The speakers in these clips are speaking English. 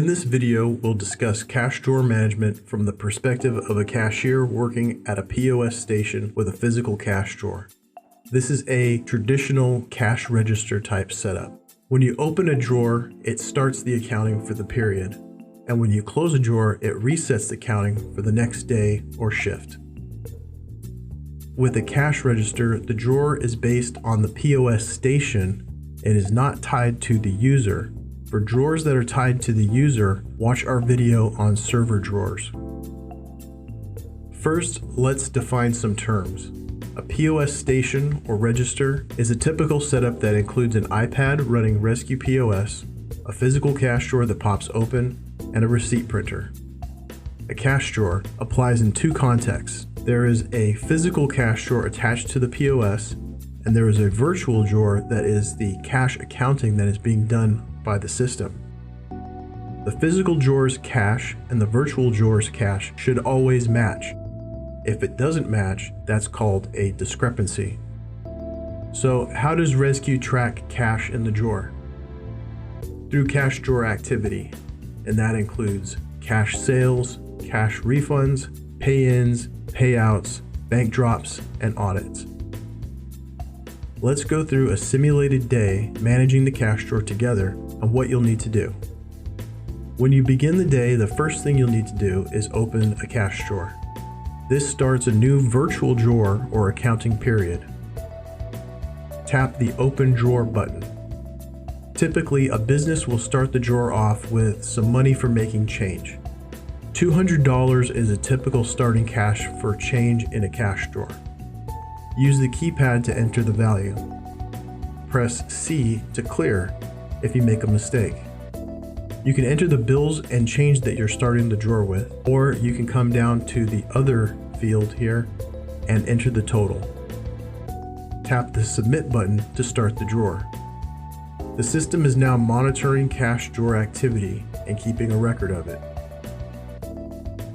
In this video, we'll discuss cash drawer management from the perspective of a cashier working at a POS station with a physical cash drawer. This is a traditional cash register type setup. When you open a drawer, it starts the accounting for the period, and when you close a drawer, it resets the counting for the next day or shift. With a cash register, the drawer is based on the POS station and is not tied to the user. For drawers that are tied to the user, watch our video on server drawers. First, let's define some terms. A POS station or register is a typical setup that includes an iPad running Rezku POS, a physical cash drawer that pops open, and a receipt printer. A cash drawer applies in two contexts. There is a physical cash drawer attached to the POS, and there is a virtual drawer that is the cash accounting that is being done by the system. The physical drawer's cash and the virtual drawer's cash should always match. If it doesn't match, that's called a discrepancy. So how does Rezku track cash in the drawer? Through cash drawer activity, and that includes cash sales, cash refunds, pay-ins, payouts, bank drops, and audits. Let's go through a simulated day managing the cash drawer together and what you'll need to do. When you begin the day, the first thing you'll need to do is open a cash drawer. This starts a new virtual drawer or accounting period. Tap the Open Drawer button. Typically, a business will start the drawer off with some money for making change. $200 is a typical starting cash for change in a cash drawer. Use the keypad to enter the value. Press C to clear if you make a mistake. You can enter the bills and change that you're starting the drawer with, or you can come down to the other field here and enter the total. Tap the Submit button to start the drawer. The system is now monitoring cash drawer activity and keeping a record of it.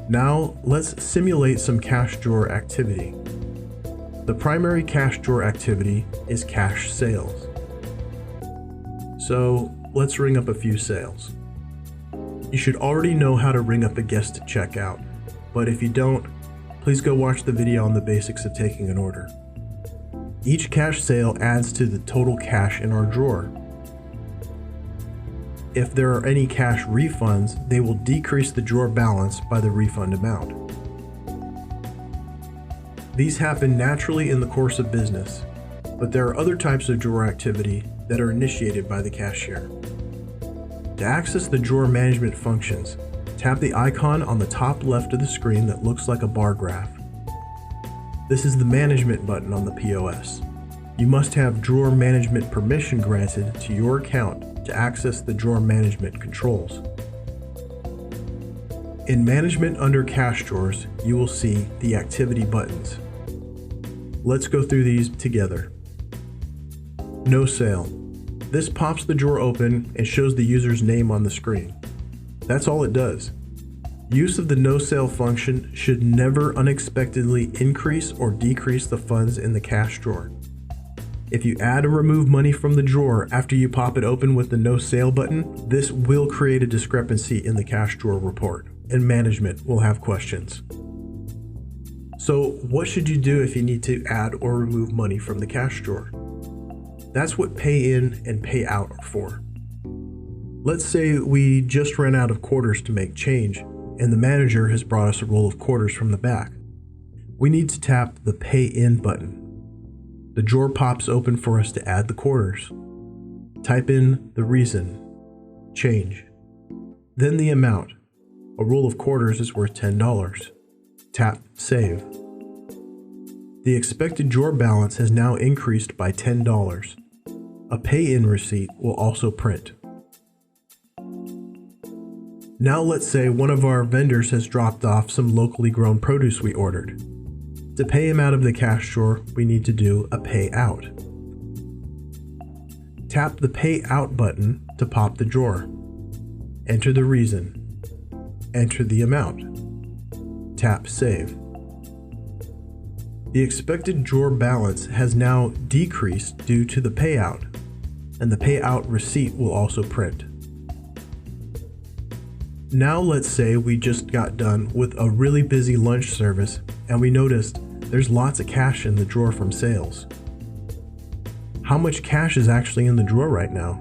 Now let's simulate some cash drawer activity. The primary cash drawer activity is cash sales. So let's ring up a few sales. You should already know how to ring up a guest to check out, but if you don't, please go watch the video on the basics of taking an order. Each cash sale adds to the total cash in our drawer. If there are any cash refunds, they will decrease the drawer balance by the refund amount. These happen naturally in the course of business, but there are other types of drawer activity that are initiated by the cashier. To access the drawer management functions, tap the icon on the top left of the screen that looks like a bar graph. This is the Management button on the POS. You must have drawer management permission granted to your account to access the drawer management controls. In Management under Cash Drawers, you will see the activity buttons. Let's go through these together. No sale. This pops the drawer open and shows the user's name on the screen. That's all it does. Use of the no sale function should never unexpectedly increase or decrease the funds in the cash drawer. If you add or remove money from the drawer after you pop it open with the no sale button, this will create a discrepancy in the cash drawer report, and management will have questions. So what should you do if you need to add or remove money from the cash drawer? That's what pay in and pay out are for. Let's say we just ran out of quarters to make change, and the manager has brought us a roll of quarters from the back. We need to tap the Pay In button. The drawer pops open for us to add the quarters. Type in the reason, change, then the amount. A roll of quarters is worth $10. Tap Save. The expected drawer balance has now increased by $10. A pay-in receipt will also print. Now let's say one of our vendors has dropped off some locally grown produce we ordered. To pay him out of the cash drawer, we need to do a pay out. Tap the Pay Out button to pop the drawer. Enter the reason. Enter the amount. Tap Save. The expected drawer balance has now decreased due to the payout, and the payout receipt will also print. Now let's say we just got done with a really busy lunch service and we noticed there's lots of cash in the drawer from sales. How much cash is actually in the drawer right now?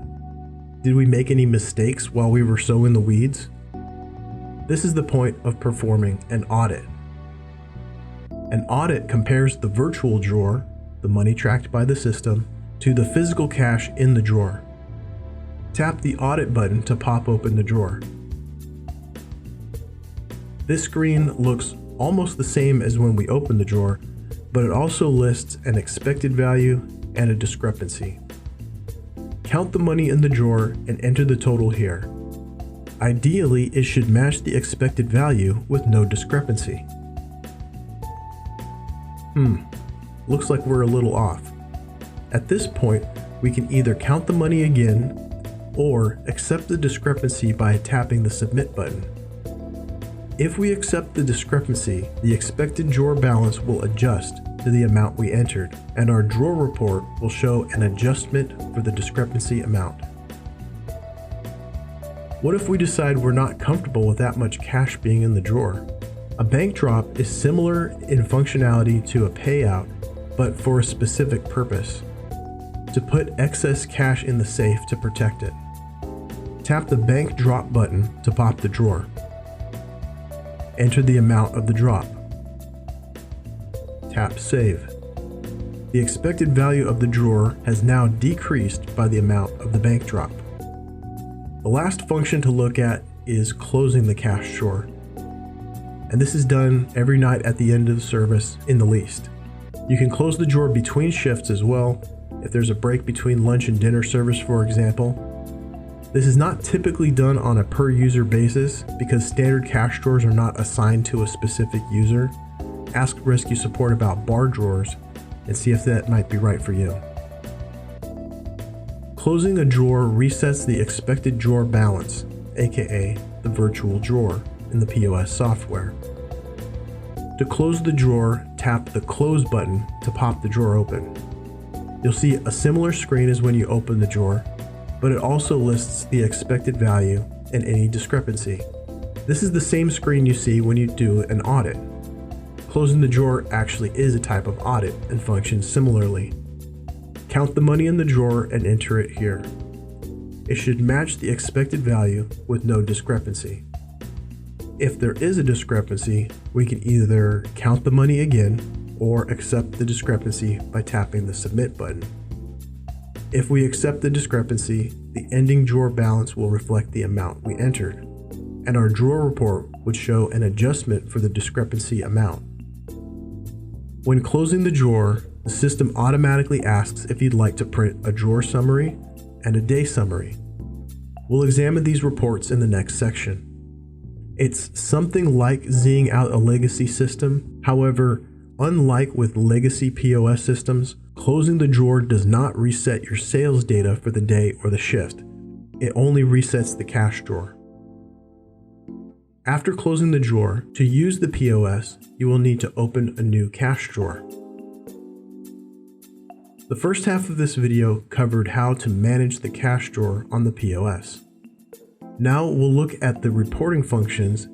Did we make any mistakes while we were so in the weeds? This is the point of performing an audit. An audit compares the virtual drawer, the money tracked by the system, to the physical cash in the drawer. Tap the audit button to pop open the drawer. This screen looks almost the same as when we opened the drawer, but it also lists an expected value and a discrepancy. Count the money in the drawer and enter the total here. Ideally, it should match the expected value with no discrepancy. Looks like we're a little off. At this point, we can either count the money again or accept the discrepancy by tapping the submit button. If we accept the discrepancy, the expected drawer balance will adjust to the amount we entered, and our drawer report will show an adjustment for the discrepancy amount. What if we decide we're not comfortable with that much cash being in the drawer? A bank drop is similar in functionality to a payout, but for a specific purpose: to put excess cash in the safe to protect it. Tap the bank drop button to pop the drawer. Enter the amount of the drop. Tap Save. The expected value of the drawer has now decreased by the amount of the bank drop. The last function to look at is closing the cash drawer. And this is done every night at the end of the service in the least. You can close the drawer between shifts as well, if there's a break between lunch and dinner service, for example. This is not typically done on a per user basis because standard cash drawers are not assigned to a specific user. Ask Rezku support about bar drawers and see if that might be right for you. Closing a drawer resets the expected drawer balance, aka the virtual drawer, in the POS software. To close the drawer, tap the close button to pop the drawer open. You'll see a similar screen as when you open the drawer, but it also lists the expected value and any discrepancy. This is the same screen you see when you do an audit. Closing the drawer actually is a type of audit and functions similarly. Count the money in the drawer and enter it here. It should match the expected value with no discrepancy. If there is a discrepancy, we can either count the money again or accept the discrepancy by tapping the submit button. If we accept the discrepancy, the ending drawer balance will reflect the amount we entered, and our drawer report would show an adjustment for the discrepancy amount. When closing the drawer, the system automatically asks if you'd like to print a drawer summary and a day summary. We'll examine these reports in the next section. It's something like Zing out a legacy system. However, unlike with legacy POS systems, closing the drawer does not reset your sales data for the day or the shift. It only resets the cash drawer. After closing the drawer, to use the POS, you will need to open a new cash drawer. The first half of this video covered how to manage the cash drawer on the POS. Now we'll look at the reporting functions.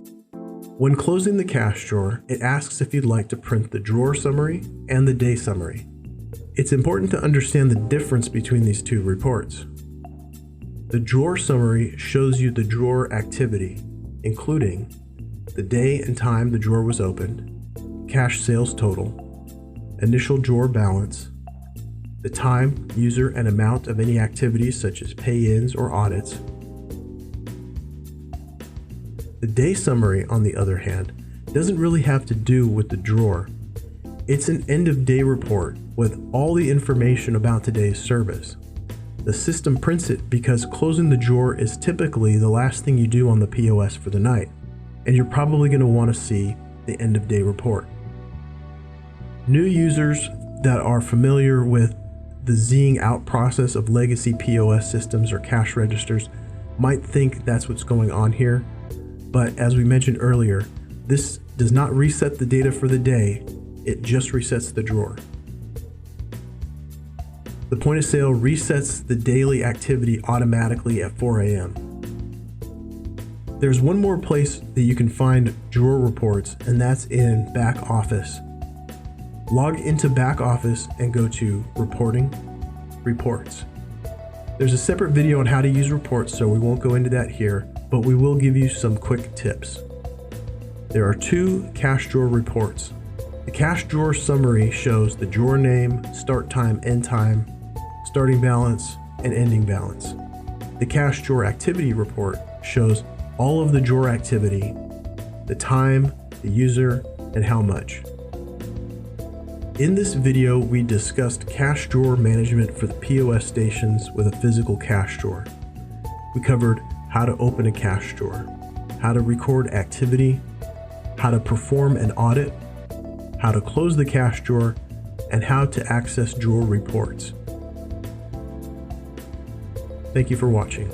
When closing the cash drawer, it asks if you'd like to print the drawer summary and the day summary. It's important to understand the difference between these two reports. The drawer summary shows you the drawer activity, including the day and time the drawer was opened, cash sales total, initial drawer balance, the time, user, and amount of any activities such as pay-ins or audits. The day summary, on the other hand, doesn't really have to do with the drawer. It's an end-of-day report with all the information about today's service. The system prints it because closing the drawer is typically the last thing you do on the POS for the night, and you're probably going to want to see the end-of-day report. New users that are familiar with the Zing out process of legacy POS systems or cash registers might think that's what's going on here. But as we mentioned earlier, this does not reset the data for the day, it just resets the drawer. The point of sale resets the daily activity automatically at 4 a.m. There's one more place that you can find drawer reports, and that's in Back Office. Log into Back Office and go to Reporting, Reports. There's a separate video on how to use reports, so we won't go into that here, but we will give you some quick tips. There are 2 cash drawer reports. The cash drawer summary shows the drawer name, start time, end time, starting balance, and ending balance. The cash drawer activity report shows all of the drawer activity, the time, the user, and how much. In this video, we discussed cash drawer management for the POS stations with a physical cash drawer. We covered how to open a cash drawer, how to record activity, how to perform an audit, how to close the cash drawer, and how to access drawer reports. Thank you for watching.